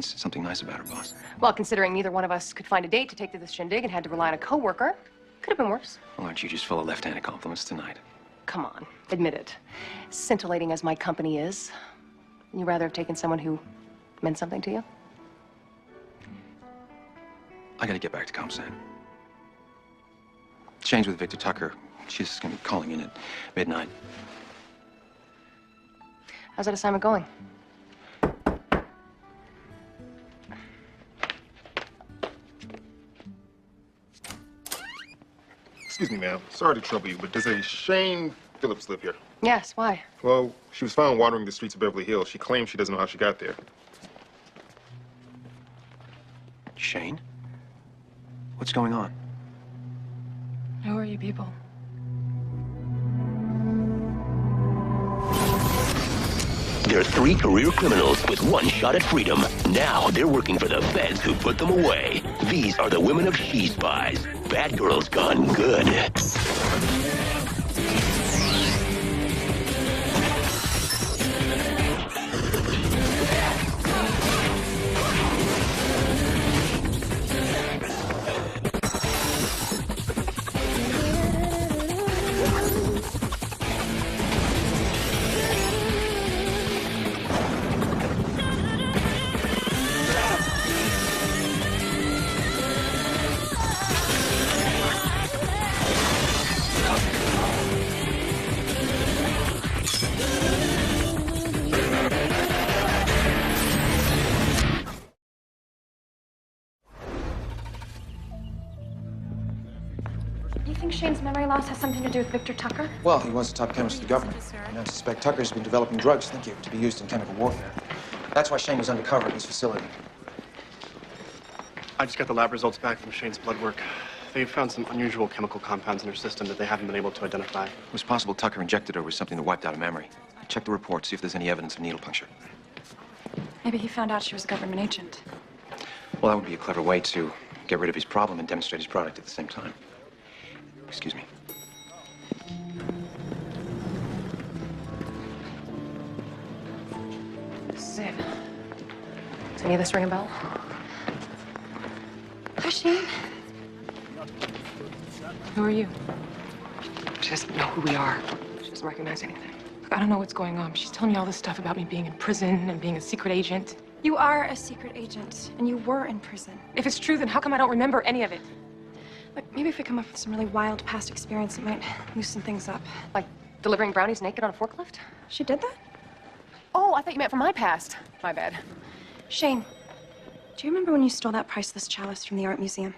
Shane's something nice about her, boss. Well, considering neither one of us could find a date to take to this shindig and had to rely on a coworker, could have been worse. Well, aren't you just full of left-handed compliments tonight? Come on, admit it. Scintillating as my company is, you'd rather have taken someone who meant something to you? I gotta get back to ComSan. Shane's with Victor Tucker. She's gonna be calling in at midnight. How's that assignment going? Excuse me, ma'am. Sorry to trouble you, but does a Shane Phillips live here? Yes, why? Well, she was found wandering the streets of Beverly Hills. She claims she doesn't know how she got there. Shane? What's going on? Who are you people? They're 3 career criminals with 1 shot at freedom. Now they're working for the feds who put them away. These are the women of Spies. Bad girls gone good. Do you think Shane's memory loss has something to do with Victor Tucker? Well, he was the top chemist of the government. And I suspect Tucker's been developing drugs, thank you, to be used in chemical warfare. That's why Shane was undercover at his facility. I just got the lab results back from Shane's blood work. They've found some unusual chemical compounds in her system that they haven't been able to identify. It was possible Tucker injected her with something that wiped out a memory. Check the report, see if there's any evidence of needle puncture. Maybe he found out she was a government agent. Well, that would be a clever way to get rid of his problem and demonstrate his product at the same time. Excuse me. This is it. Does any of this ring a bell? Hi, Shane. Who are you? She doesn't know who we are. She doesn't recognize anything. I don't know what's going on. She's telling me all this stuff about me being in prison and being a secret agent. You are a secret agent, and you were in prison. If it's true, then how come I don't remember any of it? Look, maybe if we come up with some really wild past experience, it might loosen things up. Like delivering brownies naked on a forklift? She did that? Oh, I thought you meant from my past. My bad. Shane, do you remember when you stole that priceless chalice from the art museum?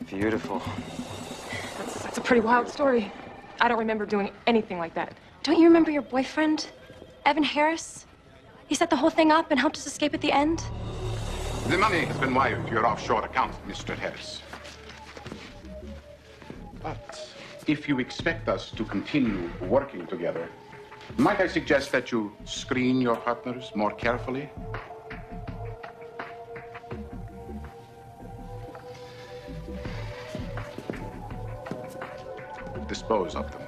Beautiful. That's a pretty wild story. I don't remember doing anything like that. Don't you remember your boyfriend, Evan Harris? He set the whole thing up and helped us escape at the end. The money has been wired to your offshore account, Mr. Harris. But if you expect us to continue working together, might I suggest that you screen your partners more carefully? dispose of them.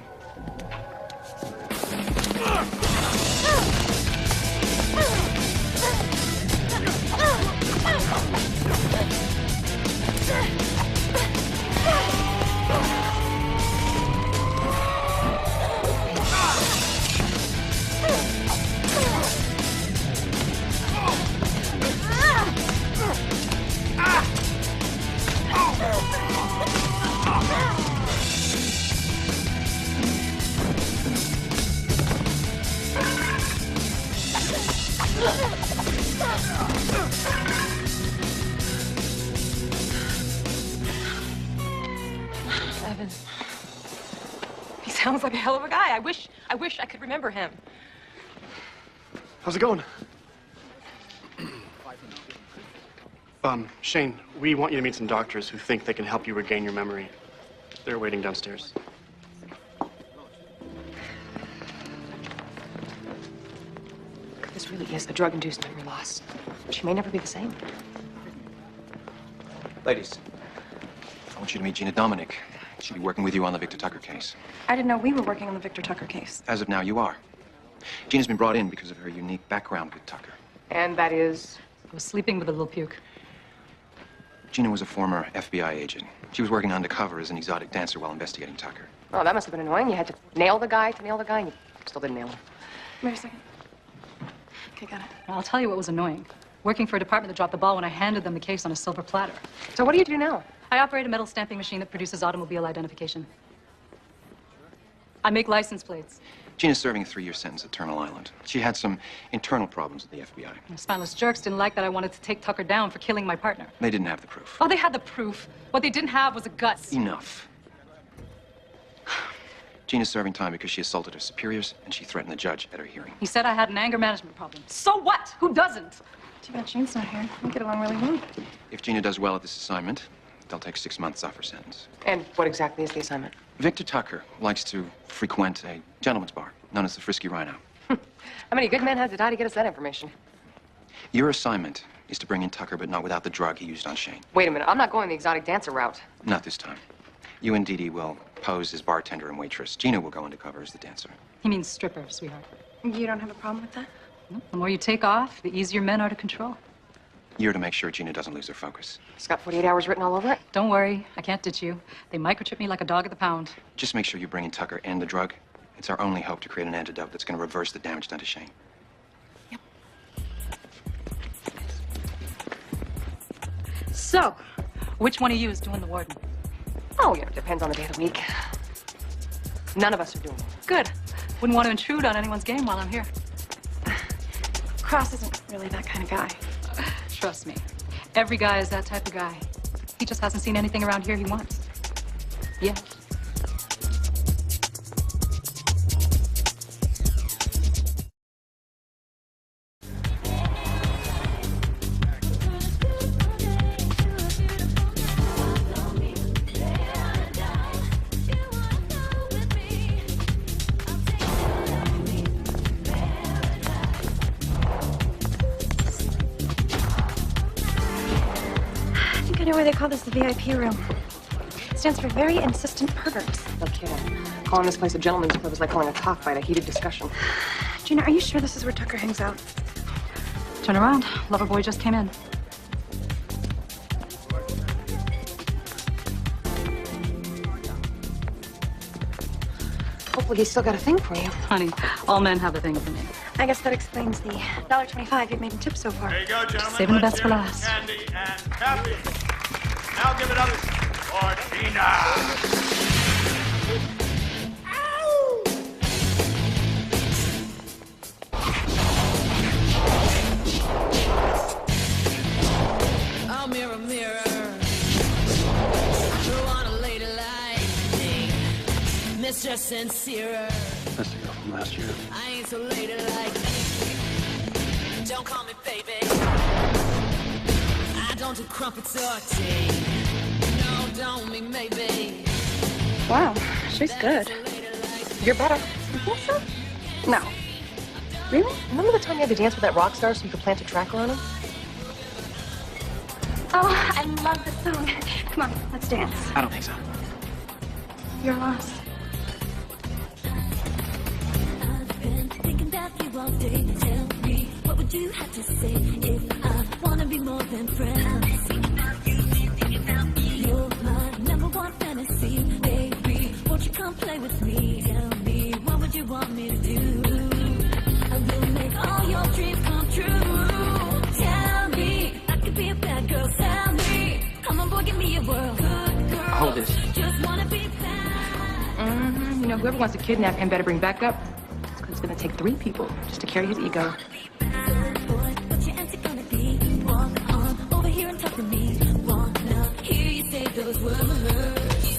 Evan. He sounds like a hell of a guy. I wish I could remember him. How's it going? Shane, we want you to meet some doctors who think they can help you regain your memory. They're waiting downstairs. This really is a drug-induced memory loss. She may never be the same. Ladies, I want you to meet Gina Dominic. She'll be working with you on the Victor Tucker case. I didn't know we were working on the Victor Tucker case. As of now, you are. Gina's been brought in because of her unique background with Tucker. And that is? I was sleeping with a little puke. Gina was a former FBI agent. She was working undercover as an exotic dancer while investigating Tucker. Oh, that must have been annoying. You had to nail the guy and you still didn't nail him. Wait a second. Okay, got it. I'll tell you what was annoying. Working for a department that dropped the ball when I handed them the case on a silver platter. So what do you do now? I operate a metal stamping machine that produces automobile identification. I make license plates. Gina's serving a 3-year sentence at Terminal Island. She had some internal problems with the FBI. The spineless jerks didn't like that I wanted to take Tucker down for killing my partner. They didn't have the proof. Oh, they had the proof. What they didn't have was the guts. Enough. Gina's serving time because she assaulted her superiors and she threatened the judge at her hearing. He said I had an anger management problem. So what? Who doesn't? Too bad Shane's not here. We get along really well. If Gina does well at this assignment, they'll take 6 months off her sentence. And what exactly is the assignment? Victor Tucker likes to frequent a gentleman's bar known as the Frisky Rhino. How many good men had to die to get us that information? Your assignment is to bring in Tucker, but not without the drug he used on Shane. Wait a minute. I'm not going the exotic dancer route. Not this time. You and D.D. will pose as bartender and waitress. Gina will go undercover as the dancer. He means stripper, sweetheart. You don't have a problem with that? No. The more you take off, the easier men are to control. You're to make sure Gina doesn't lose her focus. It's got 48 hours written all over it. Don't worry. I can't ditch you. They microchip me like a dog at the pound. Just make sure you bring in Tucker and the drug. It's our only hope to create an antidote that's going to reverse the damage done to Shane. Yep. So, which one of you is doing the warden? Oh, yeah, it depends on the day of the week. None of us are doing it. Good. Wouldn't want to intrude on anyone's game while I'm here. Cross isn't really that kind of guy. Trust me. Every guy is that type of guy. He just hasn't seen anything around here he wants. Yeah. I know why they call this the VIP room. It stands for very insistent perverts. No kidding. Calling this place a gentleman's club is like calling a cockfight a heated discussion. Gina, are you sure this is where Tucker hangs out? Turn around. Lover boy just came in. Hopefully he's still got a thing for you. Honey, all men have a thing for me. I guess that explains the $1.25 you've made in tips so far. There you go, gentlemen. Saving the Let's best for hear it last. Candy and Cassie. Now give it up for Gina. Oh, mirror, mirror, who on a lady like me, Mr. Sincerer. That's the girl from last year. I ain't so lady like me. Don't call me baby. I don't do crumpets or tea. No, don't mean maybe. Wow, she's good. You're better. You think so? No. Really? Remember the time you had to dance with that rock star so you could plant a tracker on him? Oh, I love this song. Come on, let's dance. I don't think so. You're lost. all day. Tell me, what would you have to say if I wanna be more than friends? You're my number one fantasy, baby. Won't you come play with me? Tell me, what would you want me to do? I will make all your dreams come true. Tell me, I could be a bad girl. Tell me, come on, boy, give me a whirl. Good girl, Hold this. just wanna be bad. You know, whoever wants to kidnap him better bring back up. It's gonna take 3 people just to carry his ego. Boy, what's your answer gonna be? Walk on over here and talk to me. Wanna hear you say those words.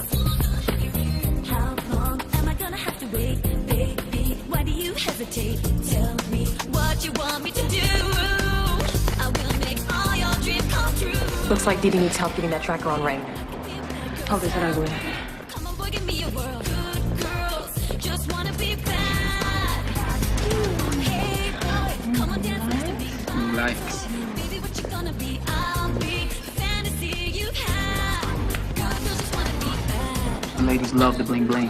How long am I gonna have to wait, baby? Why do you hesitate? Tell me what you want me to do. I will make all your dreams come true. Looks like D.D needs help getting that tracker on ring. Hold this, head over it. Come on, boy, give me a whirl. Good girls just wanna be bad. Hey, boy, come on, dance next to me. Nice. Baby, what you gonna be? I'll be the fantasy you have. Good girls just wanna be bad. Ladies love the bling bling.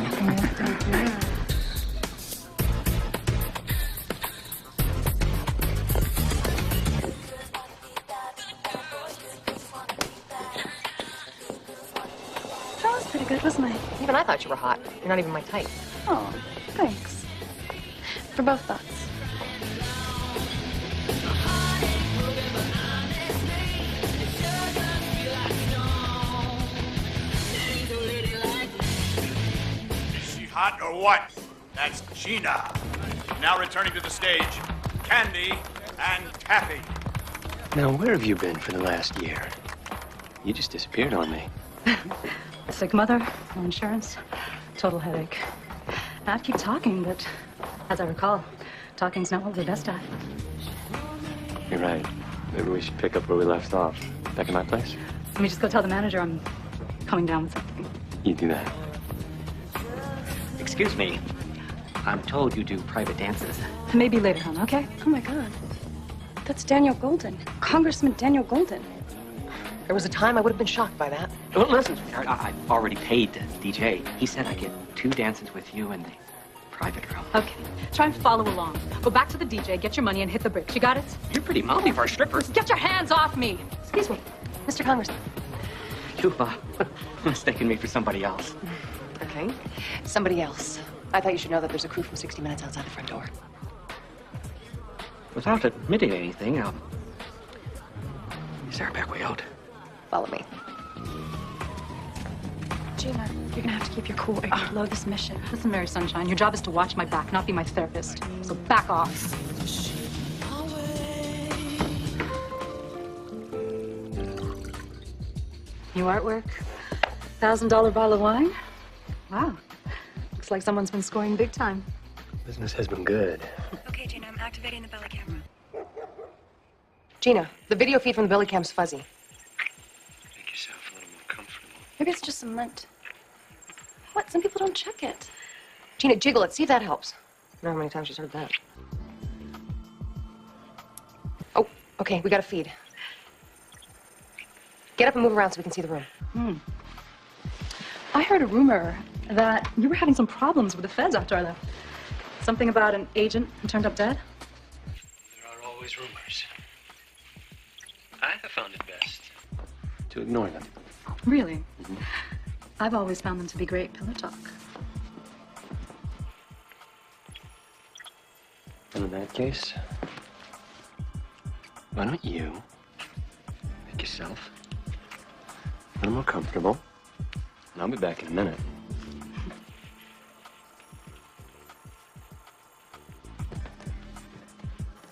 That was pretty good, wasn't it? Even I thought you were hot. You're not even my type. Oh, thanks. For both thoughts. Is she hot or what? That's Gina. Now returning to the stage, Candy and Kathy. Now, where have you been for the last year? You just disappeared on me. Sick mother, no insurance, total headache. I'd keep talking, but as I recall, talking's not what we're best at. You're right. Maybe we should pick up where we left off. Back in my place? Let me just go tell the manager I'm coming down with something. You do that. Excuse me. I'm told you do private dances. Maybe later on, okay? Oh my God. That's Daniel Golden. Congressman Daniel Golden. There was a time I would have been shocked by that. Well, listen, sweetheart, I've already paid DJ. He said I get 2 dances with you and the private girl. Okay, try and follow along. Go back to the DJ, get your money, and hit the bricks. You got it? You're pretty mouthy for a stripper. Get your hands off me! Excuse me, Mr. Congressman. You've mistaken me for somebody else. Okay, somebody else. I thought you should know that there's a crew from 60 Minutes outside the front door. Without admitting anything, is there a back way out? Follow me. Gina, you're gonna have to keep your cool or you blow this mission. Listen, Mary Sunshine, your job is to watch my back, not be my therapist. So back off. New artwork? $1,000 bottle of wine? Wow. Looks like someone's been scoring big time. Business has been good. Okay, Gina, I'm activating the belly camera. Gina, the video feed from the belly cam's fuzzy. Make yourself a little more comfortable. Maybe it's just some lint. What? Some people don't check it. Gina, jiggle it. See if that helps. I don't know how many times she's heard that. Oh, okay. We got a feed. Get up and move around so we can see the room. I heard a rumor that you were having some problems with the feds after I left. Something about an agent who turned up dead? There are always rumors. I have found it best to ignore them. Really? I've always found them to be great pillow talk. And in that case, why don't you make yourself a little more comfortable, and I'll be back in a minute.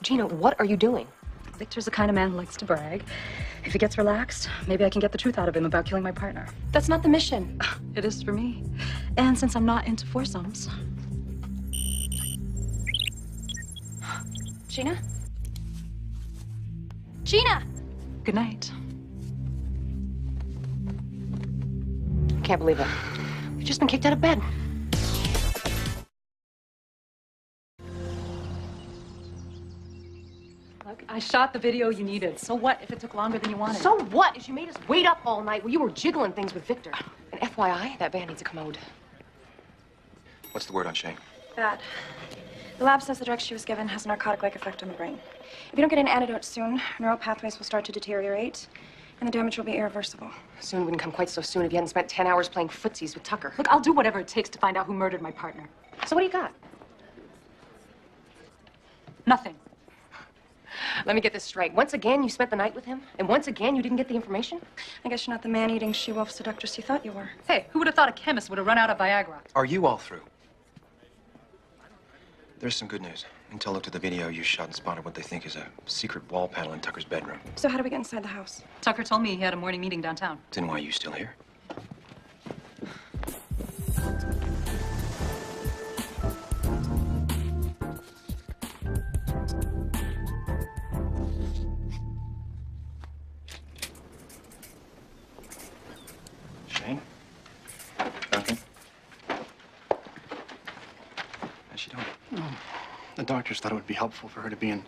Gina, what are you doing? Victor's the kind of man who likes to brag. If he gets relaxed, maybe I can get the truth out of him about killing my partner. That's not the mission. It is for me. And since I'm not into foursomes. Gina? Gina! Good night. Can't believe it. We've just been kicked out of bed. Look, I shot the video you needed. So what if it took longer than you wanted? So what? Is you made us wait up all night while you were jiggling things with Victor. And FYI, that van needs a commode. What's the word on Shane? Bad. The lab says the drug she was given has a narcotic-like effect on the brain. If you don't get an antidote soon, neural pathways will start to deteriorate, and the damage will be irreversible. Soon wouldn't come quite so soon if you hadn't spent 10 hours playing footsies with Tucker. Look, I'll do whatever it takes to find out who murdered my partner. So what do you got? Nothing. Let me get this straight. Once again, you spent the night with him? And once again, you didn't get the information? I guess you're not the man-eating, she-wolf seductress you thought you were. Hey, who would have thought a chemist would have run out of Viagra? Are you all through? There's some good news. Intel looked at the video you shot and spotted what they think is a secret wall panel in Tucker's bedroom. So how do we get inside the house? Tucker told me he had a morning meeting downtown. Then why are you still here? Shane? Duncan? How's she doing? The doctors thought it would be helpful for her to be in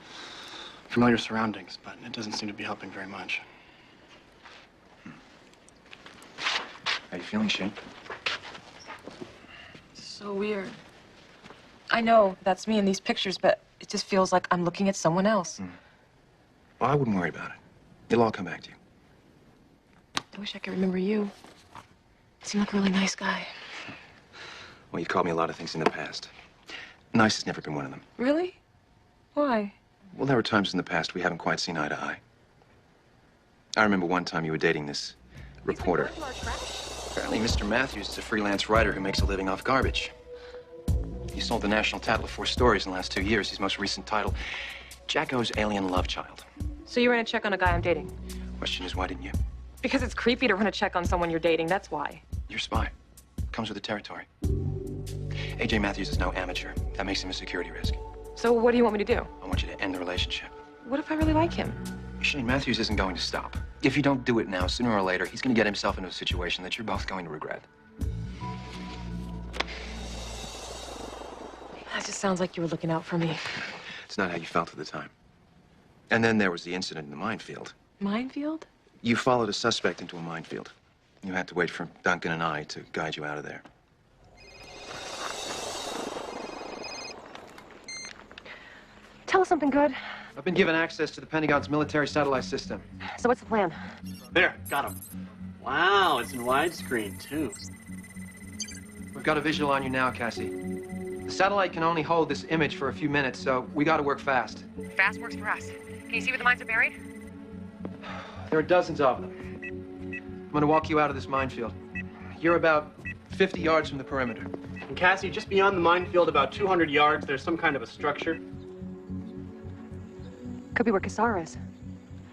familiar surroundings, but it doesn't seem to be helping very much. How you feeling, Shane? So weird. I know that's me in these pictures, but it just feels like I'm looking at someone else. Well, I wouldn't worry about it. It'll all come back to you. I wish I could remember you. You seem like a really nice guy. Well, you called me a lot of things in the past. Nice has never been one of them. Really? Why? Well, there were times in the past we haven't quite seen eye to eye. I remember one time you were dating this reporter. Apparently, Mr. Matthews is a freelance writer who makes a living off garbage. He sold the National title of 4 stories in the last 2 years. His most recent title, Jacko's Alien Love Child. So you ran a check on a guy I'm dating? Question is, why didn't you? Because it's creepy to run a check on someone you're dating, that's why. You're a spy. Comes with the territory. A.J. Matthews is no amateur. That makes him a security risk. So what do you want me to do? I want you to end the relationship. What if I really like him? Shane, Matthews isn't going to stop. If you don't do it now, sooner or later, he's going to get himself into a situation that you're both going to regret. That just sounds like you were looking out for me. It's not how you felt at the time. And then there was the incident in the minefield. Minefield? You followed a suspect into a minefield. You had to wait for Duncan and I to guide you out of there. Tell us something good. I've been given access to the Pentagon's military satellite system. So what's the plan? There, got him. Wow, it's in widescreen, too. We've got a visual on you now, Cassie. The satellite can only hold this image for a few minutes, so we got to work fast. Fast works for us. Can you see where the mines are buried? There are dozens of them. I'm going to walk you out of this minefield. You're about 50 yards from the perimeter. And Cassie, just beyond the minefield, about 200 yards, there's some kind of a structure. Could be where Casara is.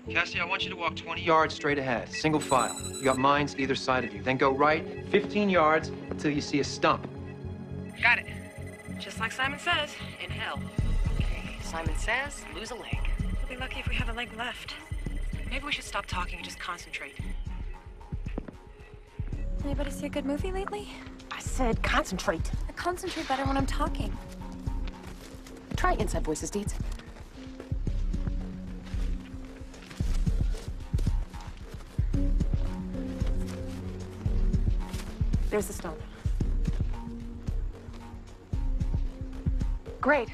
Cassie, I want you to walk 20 yards straight ahead, single file. You got mines either side of you. Then go right 15 yards until you see a stump. Got it. Just like Simon says, in hell. Okay, Simon says, lose a leg. We'll be lucky if we have a leg left. Maybe we should stop talking and just concentrate. Anybody see a good movie lately? I said concentrate. I concentrate better when I'm talking. Try Inside Voices, Deeds. There's the stump. Great.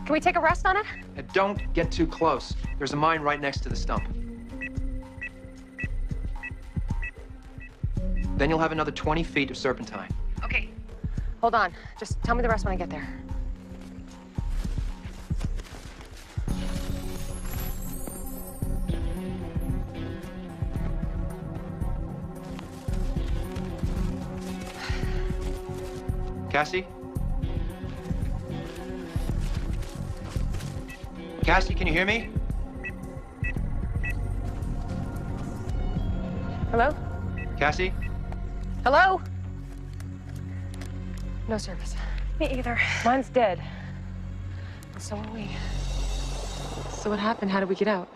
Can we take a rest on it? And don't get too close. There's a mine right next to the stump. Then you'll have another 20 feet of serpentine. Okay. Hold on. Just tell me the rest when I get there. Cassie? Cassie, can you hear me? Hello? Cassie? Hello? No service. Me either. Mine's dead. And so are we. So what happened? How did we get out?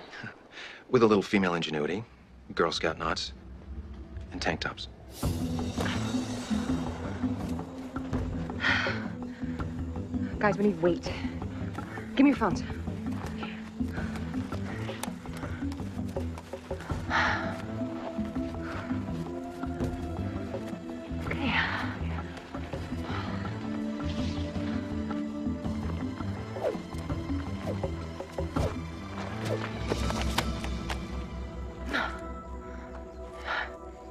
With a little female ingenuity, Girl Scout knots, and tank tops. Guys, we need weight. Give me your phones. Okay.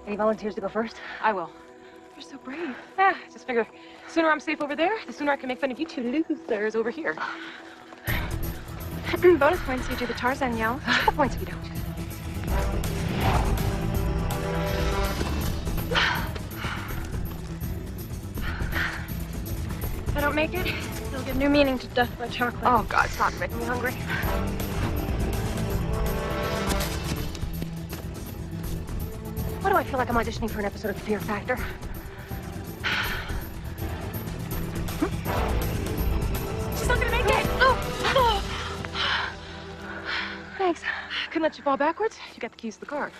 Any volunteers to go first? I will. You're so brave. Yeah, just figure the sooner I'm safe over there, the sooner I can make fun of you two losers over here. Bonus points if you do the Tarzan yell. Triple points if you don't. If I don't make it, you'll give new meaning to death by chocolate. Oh, God, stop making me hungry. Why do I feel like I'm auditioning for an episode of Fear Factor? She's not gonna make it! Oh. Thanks. Couldn't let you fall backwards. You got the keys to the car.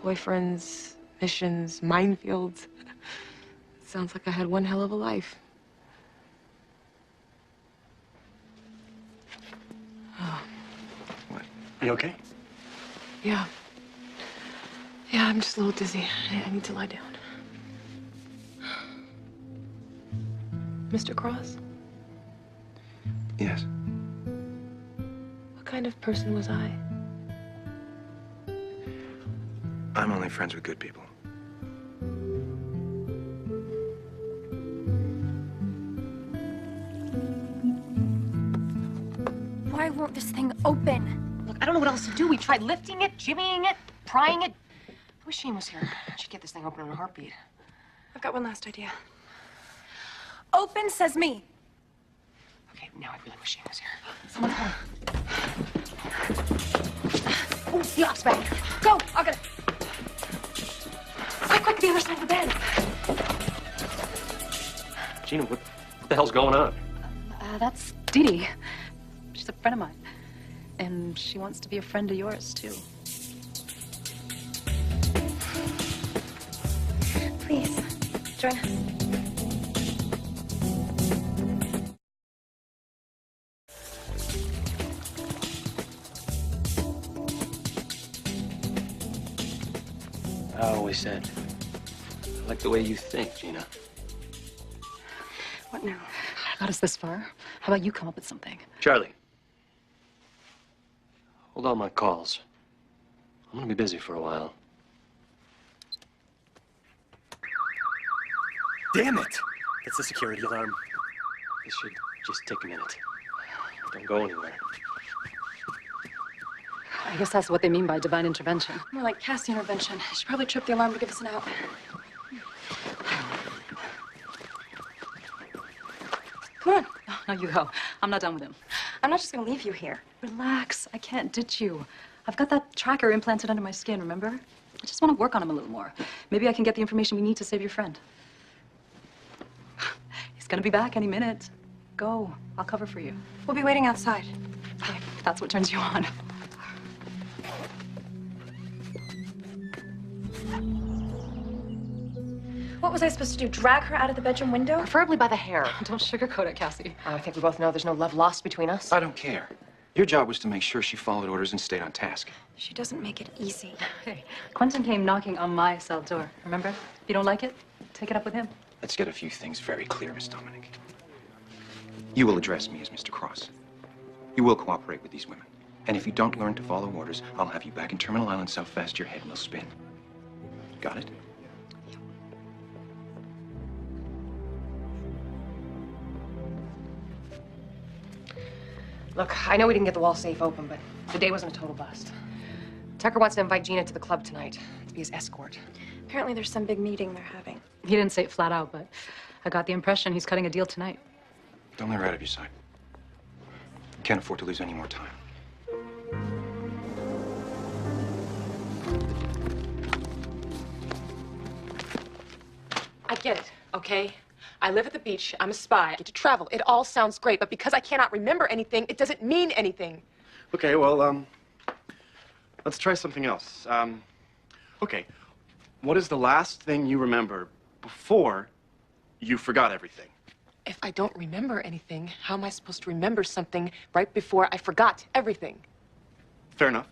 Boyfriends, missions, minefields. Sounds like I had one hell of a life. Oh. What? You okay? Yeah. Yeah, I'm just a little dizzy. I need to lie down. Mr. Cross? Yes. What kind of person was I? I'm only friends with good people. Why won't this thing open? Look, I don't know what else to do. We tried lifting it, jimmying it, prying it. I wish Shane was here. She'd get this thing open in a heartbeat. I've got one last idea. Open sesame. Okay, now I really wish Shane was here. Someone's coming. Oh, the ops bag. Go, I'll get it. Quick, the other side of the bed. Gina, what the hell's going on? That's D.D. She's a friend of mine. And she wants to be a friend of yours, too. Please, join us. I always said, I like the way you think, Gina. What now? I got us this far. How about you come up with something? Charlie, hold all my calls. I'm gonna be busy for a while. Damn it! That's the security alarm. This should just take a minute. Don't go anywhere. I guess that's what they mean by divine intervention. More like Cassie intervention. She probably tripped the alarm to give us an out. Come on. No, you go. I'm not done with him. I'm not just gonna leave you here. Relax. I can't ditch you. I've got that tracker implanted under my skin, remember? I just want to work on him a little more. Maybe I can get the information we need to save your friend. He's gonna be back any minute. Go. I'll cover for you. We'll be waiting outside. Okay, if that's what turns you on. What was I supposed to do? Drag her out of the bedroom window? Preferably by the hair. Don't sugarcoat it, Cassie. I think we both know there's no love lost between us. I don't care. Your job was to make sure she followed orders and stayed on task. She doesn't make it easy. Hey, Quentin came knocking on my cell door, remember? If you don't like it, take it up with him. Let's get a few things very clear, Miss Dominic. You will address me as Mr. Cross. You will cooperate with these women. And if you don't learn to follow orders, I'll have you back in Terminal Island so fast your head will spin. Got it? Look, I know we didn't get the wall safe open, but the day wasn't a total bust. Tucker wants to invite Gina to the club tonight to be his escort. Apparently there's some big meeting they're having. He didn't say it flat out, but I got the impression he's cutting a deal tonight. Don't let her out of your sight. Can't afford to lose any more time. I get it, okay? I live at the beach. I'm a spy. I get to travel. It all sounds great, but because I cannot remember anything, it doesn't mean anything. Okay, well, let's try something else. Okay, what is the last thing you remember before you forgot everything? If I don't remember anything, how am I supposed to remember something right before I forgot everything? Fair enough.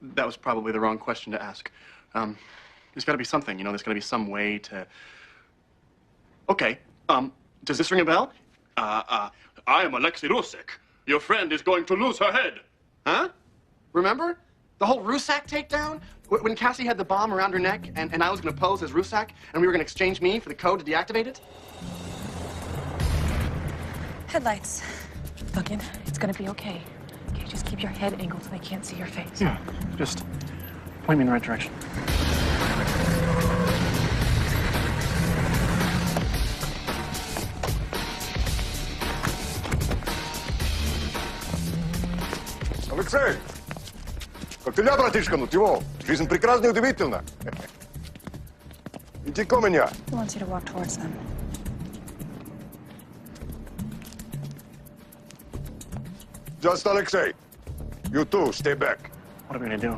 That was probably the wrong question to ask. There's got to be something, you know, there's got to be some way to... Okay, does this ring a bell? I am Alexei Rusek. Your friend is going to lose her head. Huh? Remember? The whole Rusak takedown? When Cassie had the bomb around her neck and I was going to pose as Rusak and we were going to exchange me for the code to deactivate it? Headlights. Logan, it's gonna be okay. Okay, just keep your head angled so they can't see your face. Yeah, just point me in the right direction. Алексей! Как ты ля, братишка, ну чего? Жизнь прекрасна и удивительна. Иди ко меня. He wants you to walk towards them. Just Alexei. You too, stay back. What are we gonna do?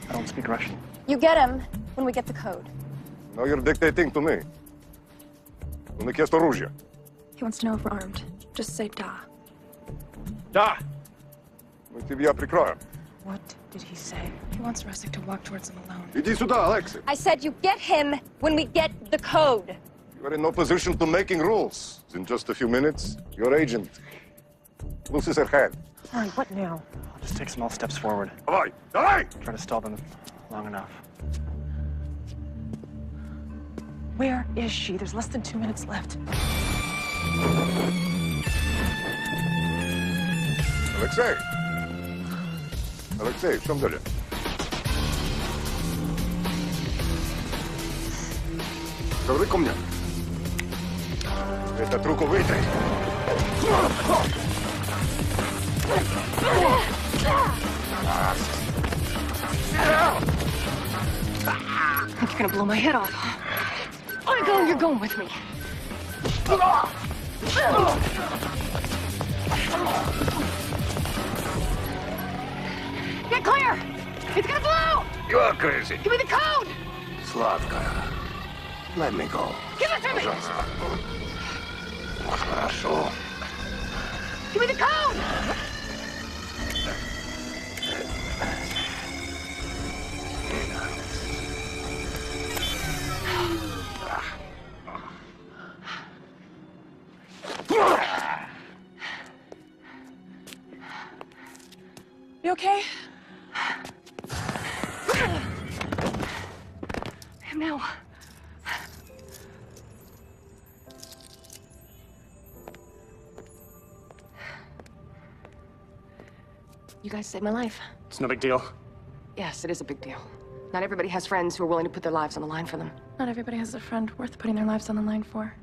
I don't speak Russian. You get him when we get the code. Now you're dictating to me. У них есть оружие. He wants to know if we're armed. Just say da. Да. Мы тебя прикроем. What did he say? He wants Russick to walk towards them alone. Иди сюда, Alexei. I said you get him when we get the code. You are in no position to making rules. In just a few minutes, your agent loses her hand. All right, what now? I'll just take small steps forward. Давай! Давай! Try to stall them long enough. Where is she? There's less than 2 minutes left. Alexei! Alexei, в чем дело? Говори ко мне. Этот руку вытри. I think you're gonna blow my head off. I'm going, you're going with me. Get clear! It's gonna blow! You are crazy. Give me the code! Slavka, let me go. Give it to me! Пожалуйста. Хорошо. Give me the code! You okay? No. You guys saved my life. It's no big deal. Yes, it is a big deal. Not everybody has friends who are willing to put their lives on the line for them. Not everybody has a friend worth putting their lives on the line for.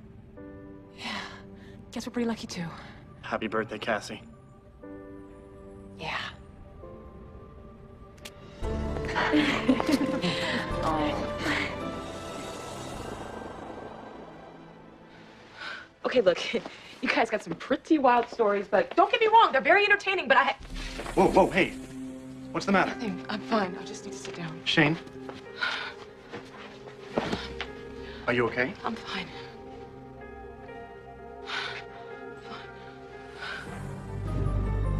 Guess we're pretty lucky too. Happy birthday, Cassie. Yeah. Okay, look, you guys got some pretty wild stories, but don't get me wrong, they're very entertaining, but Whoa, whoa, hey. What's the matter? I'm fine. I just need to sit down. Shane? Are you okay? I'm fine.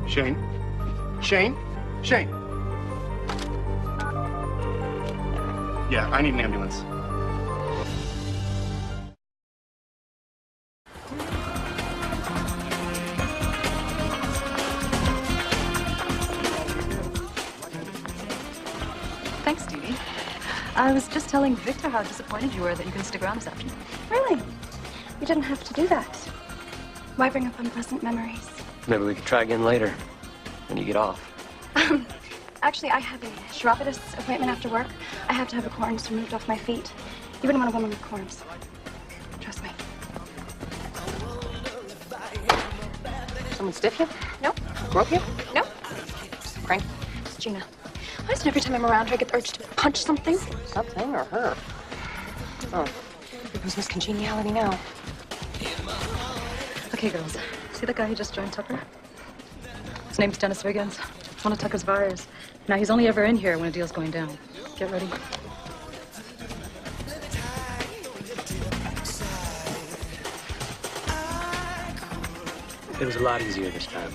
Shane? Shane? Shane? Yeah, I need an ambulance. Thanks, D.D. I was just telling Victor how disappointed you were that you couldn't stick around this afternoon. Really? You didn't have to do that. Why bring up unpleasant memories? Maybe we could try again later, when you get off. Actually, I have a chiropodist's appointment after work. I have to have the corns removed off my feet. You wouldn't want a woman with corns. Trust me. Someone stiff you? No. Broke you? No. Frank? It's Gina. Why is it every time I'm around her, I get the urge to punch something? Something or her? Oh. Here comes Miss Congeniality now. Okay, girls. See the guy who just joined Tucker? His name's Dennis Wiggins. One of Tucker's buyers. Now, he's only ever in here when a deal's going down. Get ready. It was a lot easier this time.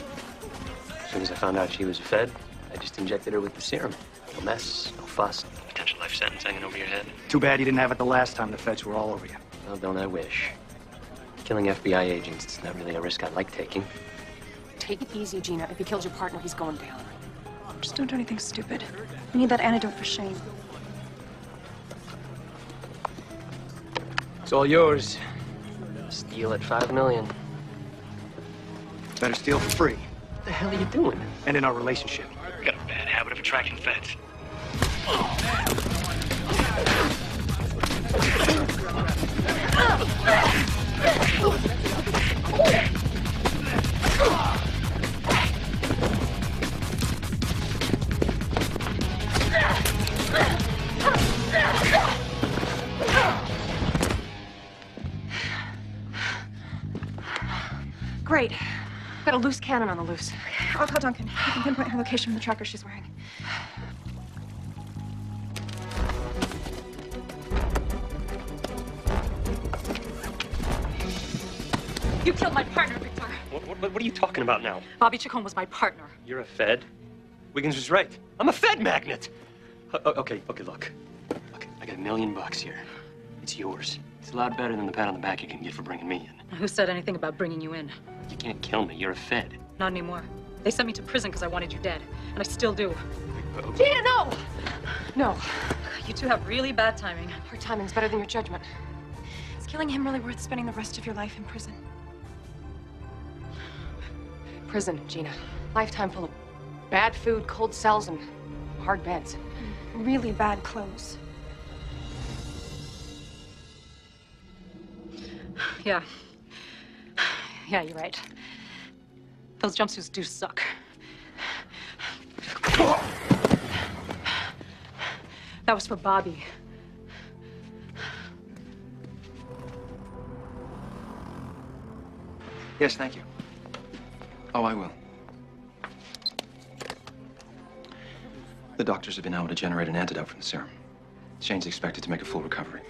As soon as I found out she was a Fed, I just injected her with the serum. No mess, no fuss. Potential life sentence hanging over your head. Too bad you didn't have it the last time the feds were all over you. Well, don't I wish. Killing FBI agents is not really a risk I like taking. Take it easy, Gina. If he kills your partner, he's going down. Just don't do anything stupid. We need that antidote for Shane. It's all yours. Steal at 5 million. Better steal for free. What the hell are you doing? And in our relationship. You got a bad habit of attracting feds. Great. Got a loose cannon on the loose. I'll call Duncan. He can pinpoint her location from the tracker she's wearing. You killed my partner, Victor. What are you talking about now? Bobby Chacon was my partner. You're a Fed? Wiggins was right. I'm a Fed magnet. Okay, look. I got $1 million here. It's yours. It's a lot better than the pat on the back you can get for bringing me in. Who said anything about bringing you in? You can't kill me. You're a Fed. Not anymore. They sent me to prison because I wanted you dead. And I still do. Gina, no! No. You two have really bad timing. Her timing's better than your judgment. Is killing him really worth spending the rest of your life in prison? Prison, Gina. Lifetime full of bad food, cold cells, and hard beds. Really bad clothes. Yeah. Yeah, you're right. Those jumpsuits do suck. That was for Bobby. Yes, thank you. Oh, I will. The doctors have been able to generate an antidote from the serum. Shane's expected to make a full recovery.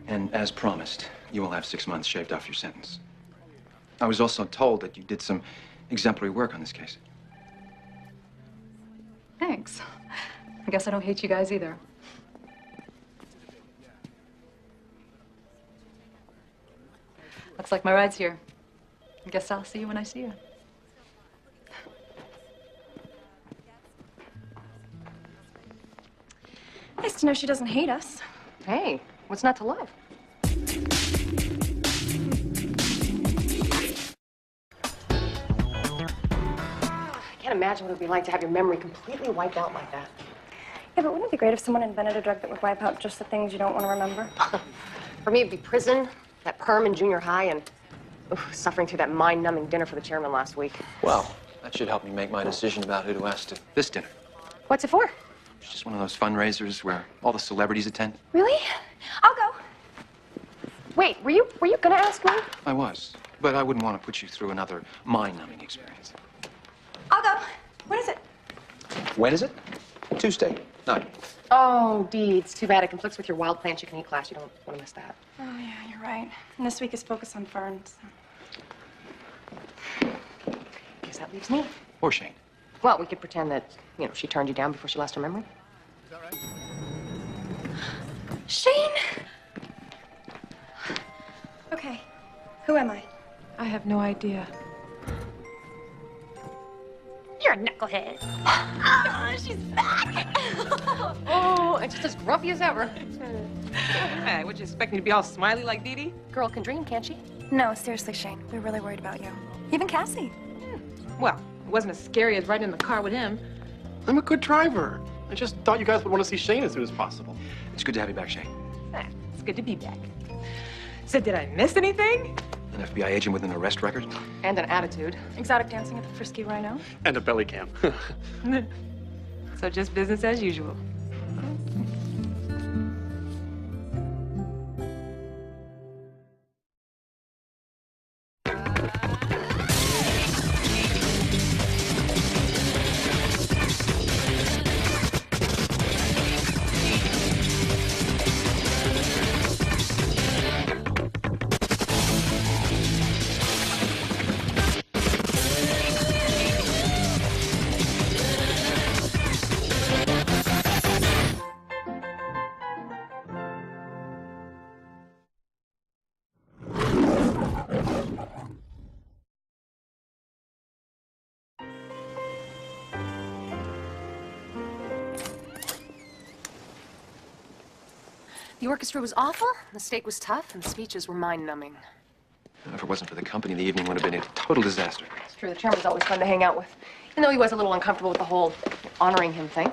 And as promised, you will have 6 months shaved off your sentence. I was also told that you did some exemplary work on this case. Thanks. I guess I don't hate you guys either. Looks like my ride's here. I guess I'll see you when I see you. Nice to know she doesn't hate us. Hey, what's not to love? I can't imagine what it would be like to have your memory completely wiped out like that. Yeah, but wouldn't it be great if someone invented a drug that would wipe out just the things you don't want to remember? For me, it'd be prison, that perm in junior high, and suffering through that mind-numbing dinner for the chairman last week. Well, that should help me make my decision about who to ask to this dinner. What's it for? It's just one of those fundraisers where all the celebrities attend. Really? I'll go. Wait, were you gonna ask me? I was, but I wouldn't want to put you through another mind-numbing experience. I'll go. When is it? When is it? Tuesday night. Oh, Dee, it's too bad it conflicts with your wild plant you can eat class. You don't want to miss that. Oh, yeah, you're right. And this week is focused on ferns. Guess that leaves me. Or Shane. Well, we could pretend that, she turned you down before she lost her memory. Shane! Okay. Who am I? I have no idea. You're a knucklehead. Oh, she's back. Oh, and just as grumpy as ever. Hey, would you expect me to be all smiley like Dee Dee? Girl can dream, can't she? No, seriously, Shane. We're really worried about you. Even Cassie. Well, it wasn't as scary as riding in the car with him. I'm a good driver. I just thought you guys would want to see Shane as soon as possible. It's good to have you back, Shane. It's good to be back. So did I miss anything? An FBI agent with an arrest record? And an attitude. Exotic dancing at the Frisky Rhino. And a belly cam. So just business as usual. The orchestra was awful, the steak was tough, and the speeches were mind-numbing. If it wasn't for the company, the evening would have been a total disaster. It's true, the chairman's always fun to hang out with, even though he was a little uncomfortable with the whole honoring him thing.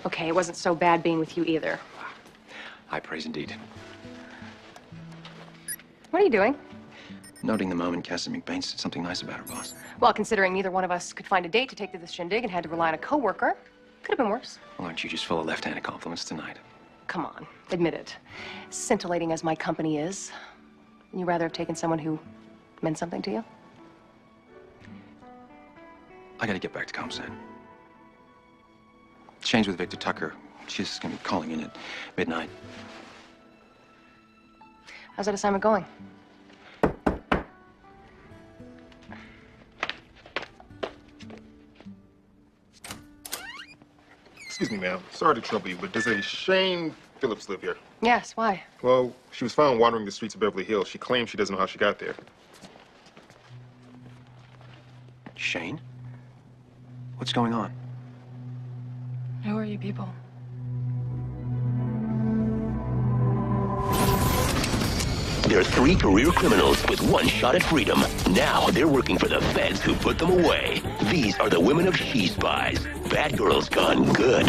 Okay, it wasn't so bad being with you either. High praise indeed. What are you doing? Noting the moment Cassie McBain said something nice about her boss. Well, considering neither one of us could find a date to take to this shindig and had to rely on a coworker, could have been worse. Well, aren't you just full of left-handed compliments tonight? Come on, admit it. Scintillating as my company is, would you rather have taken someone who meant something to you? I gotta get back to ComSat. Shane's with Victor Tucker. She's gonna be calling in at midnight. How's that assignment going? Excuse me, ma'am. Sorry to trouble you, but does a Shane Phillips live here? Yes, why? Well, she was found wandering the streets of Beverly Hills. She claims she doesn't know how she got there. Shane? What's going on? Who are you people? They're 3 career criminals with 1 shot at freedom. Now they're working for the feds who put them away. These are the women of Spies. Bad girls gone good.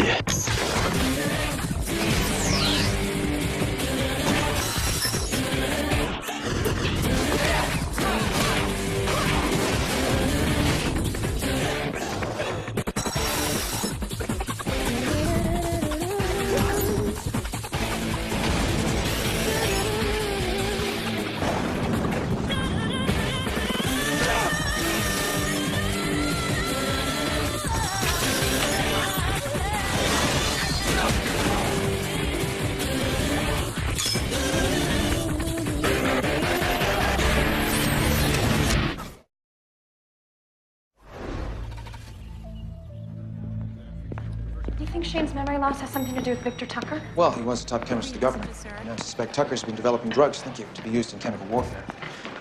Do you think Shane's memory loss has something to do with Victor Tucker? Well, he was the top chemist of the government. And I suspect Tucker's been developing drugs, think you, to be used in chemical warfare.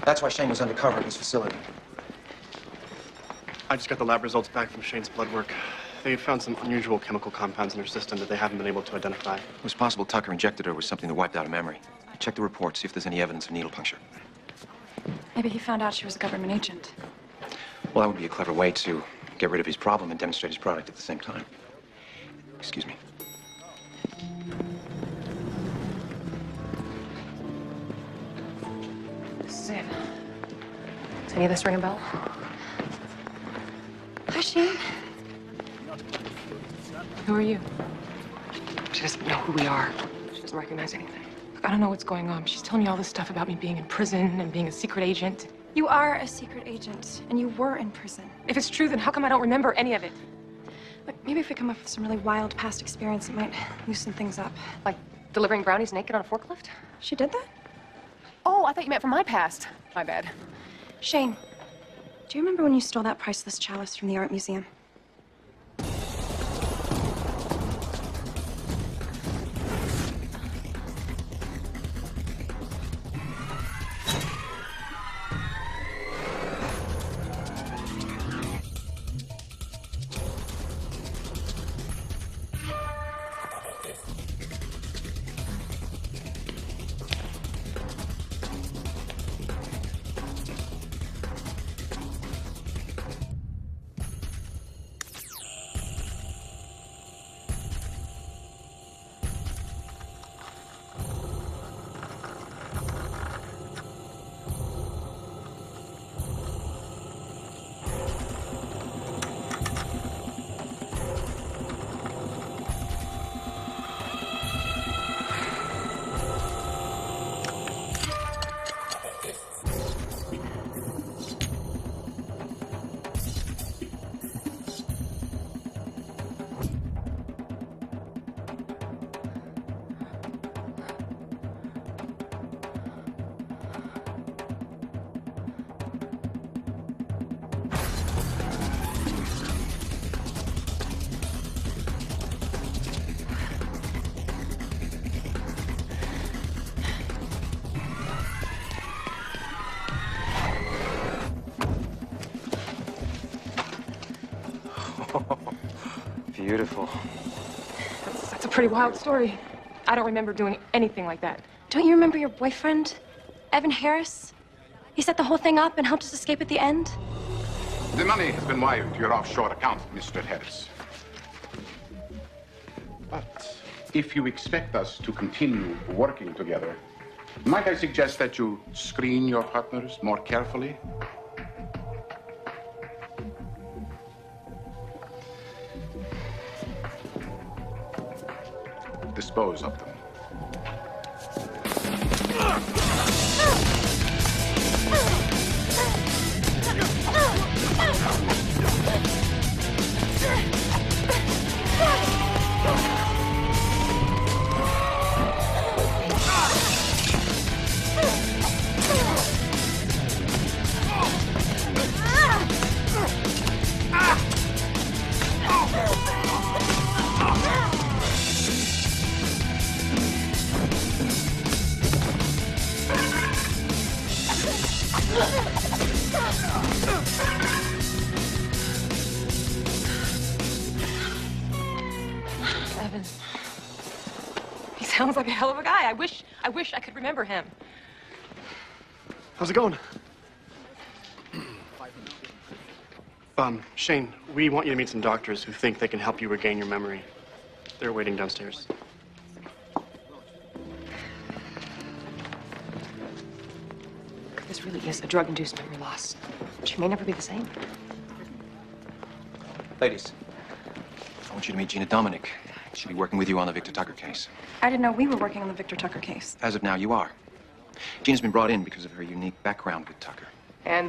That's why Shane was undercover at his facility. I just got the lab results back from Shane's blood work. They found some unusual chemical compounds in her system that they haven't been able to identify. It was possible Tucker injected her with something that wiped out her memory. Check the report, see if there's any evidence of needle puncture. Maybe he found out she was a government agent. Well, that would be a clever way to get rid of his problem and demonstrate his product at the same time. Excuse me. This is it. Does any of this ring a bell? Hi, Shane. Who are you? She doesn't know who we are. She doesn't recognize anything. Look, I don't know what's going on. She's telling me all this stuff about me being in prison and being a secret agent. You are a secret agent, and you were in prison. If it's true, then how come I don't remember any of it? Look, maybe if we come up with some really wild past experience, it might loosen things up. Like delivering brownies naked on a forklift? She did that? Oh, I thought you meant from my past. My bad. Shane, do you remember when you stole that priceless chalice from the art museum? Beautiful. That's a pretty wild story. I don't remember doing anything like that. Don't you remember your boyfriend, Evan Harris? He set the whole thing up and helped us escape at the end. The money has been wired to your offshore account, Mr. Harris. But if you expect us to continue working together, might I suggest that you screen your partners more carefully? Dispose of them. Evan. He sounds like a hell of a guy. I wish I could remember him. How's it going? Shane, we want you to meet some doctors who think they can help you regain your memory. They're waiting downstairs. This really is a drug-induced memory loss. She may never be the same. Ladies, I want you to meet Gina Dominic. She'll be working with you on the Victor Tucker case. I didn't know we were working on the Victor Tucker case. As of now, you are. Gina's been brought in because of her unique background with Tucker. And